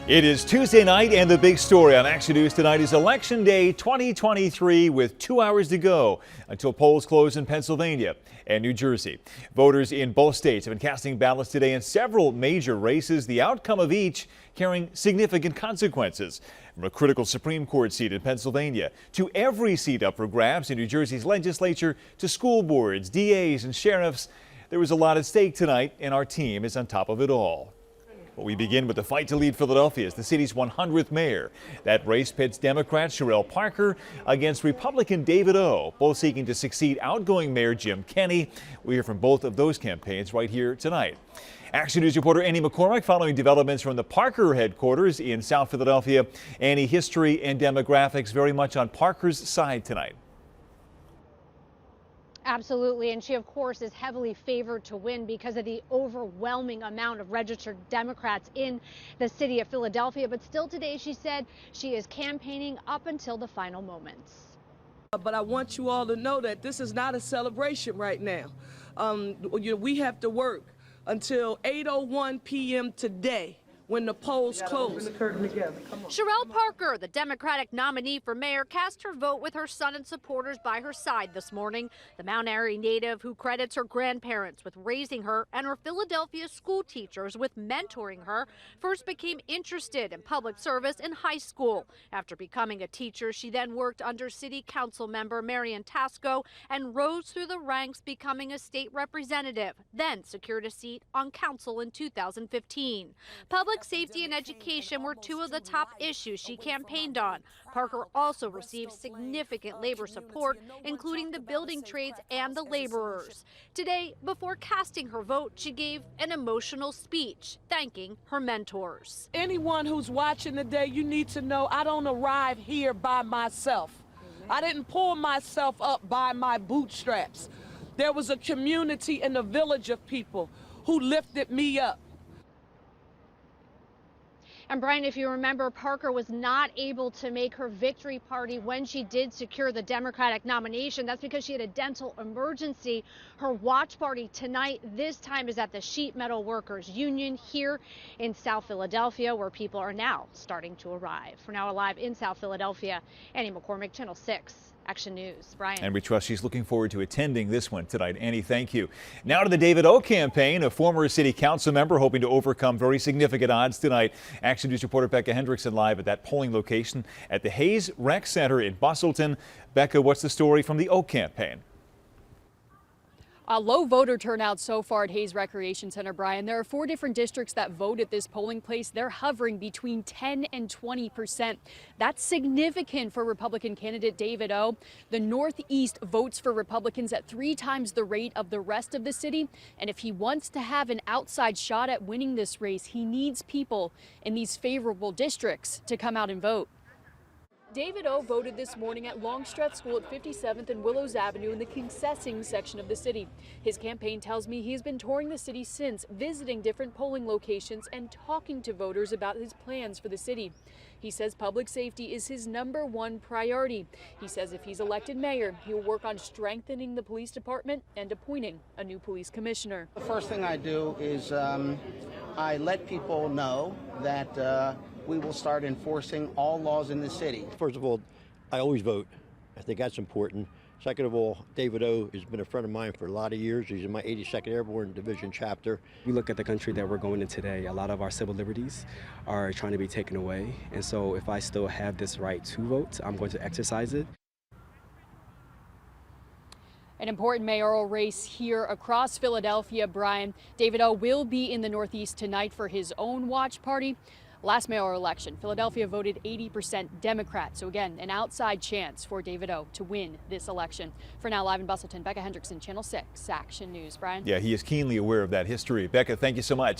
It is Tuesday night, and the big story on Action News tonight is Election Day 2023 with 2 hours to go until polls close in Pennsylvania and New Jersey. Voters in both states have been casting ballots today in several major races, the outcome of each carrying significant consequences. From a critical Supreme Court seat in Pennsylvania to every seat up for grabs in New Jersey's legislature to school boards, DAs, and sheriffs, there was a lot at stake tonight, and our team is on top of it all. But we begin with the fight to lead Philadelphia as the city's 100th mayor. That race pits Democrat Cherelle Parker against Republican David O, both seeking to succeed outgoing Mayor Jim Kenney. We hear from both of those campaigns right here tonight. Action News reporter Annie McCormick following developments from the Parker headquarters in South Philadelphia. Annie, history and demographics very much on Parker's side tonight. Absolutely, and she of course is heavily favored to win because of the overwhelming amount of registered Democrats in the city of Philadelphia. But still today, she said she is campaigning up until the final moments. But I want you all to know that this is not a celebration right now. We have to work until 8:01 p.m. today when the polls close. Cherelle Parker, the Democratic nominee for mayor, cast her vote with her son and supporters by her side this morning. The Mount Airy native who credits her grandparents with raising her and her Philadelphia school teachers with mentoring her first became interested in public service in high school. After becoming a teacher, she then worked under City Council member Marian Tasco and rose through the ranks, becoming a state representative, then secured a seat on council in 2015. Public safety and education were two of the top issues she campaigned on. Parker also received significant labor support, including the building trades and the laborers. Today, before casting her vote, she gave an emotional speech, thanking her mentors. Anyone who's watching today, you need to know I don't arrive here by myself. I didn't pull myself up by my bootstraps. There was a community and a village of people who lifted me up. And Brian, if you remember, Parker was not able to make her victory party when she did secure the Democratic nomination. That's because she had a dental emergency. Her watch party tonight, this time, is at the Sheet Metal Workers Union here in South Philadelphia, where people are now starting to arrive. For now, live in South Philadelphia, Annie McCormick, Channel 6. Action News. Brian. And we trust she's looking forward to attending this one tonight. Annie, thank you. Now to the David O campaign, a former city council member hoping to overcome very significant odds tonight. Action News reporter Becca Hendrickson live at that polling location at the Hayes Rec Center in Bustleton. Becca, what's the story from the O campaign? A low voter turnout so far at Hayes Recreation Center, Brian. There are 4 different districts that vote at this polling place. They're hovering between 10 and 20%. That's significant for Republican candidate David O. The Northeast votes for Republicans at 3 times the rate of the rest of the city. And if he wants to have an outside shot at winning this race, he needs people in these favorable districts to come out and vote. David O voted this morning at Longstreth School at 57th and Willows Avenue in the Concessing section of the city. His campaign tells me he's been touring the city since, visiting different polling locations and talking to voters about his plans for the city. He says public safety is his #1 priority. He says if he's elected mayor, he will work on strengthening the police department and appointing a new police commissioner. The first thing I do is I let people know that we will start enforcing all laws in the city. First of all, I always vote. I think that's important. Second of all, David O has been a friend of mine for a lot of years. He's in my 82nd Airborne Division chapter. We look at the country that we're going in today, a lot of our civil liberties are trying to be taken away. And so if I still have this right to vote, I'm going to exercise it. An important mayoral race here across Philadelphia, Brian. David O will be in the Northeast tonight for his own watch party. Last mayoral election, Philadelphia voted 80% Democrat. So again, an outside chance for David O to win this election. For now, live in Bustleton, Becca Hendrickson, Channel 6, Action News. Brian? Yeah, he is keenly aware of that history. Becca, thank you so much.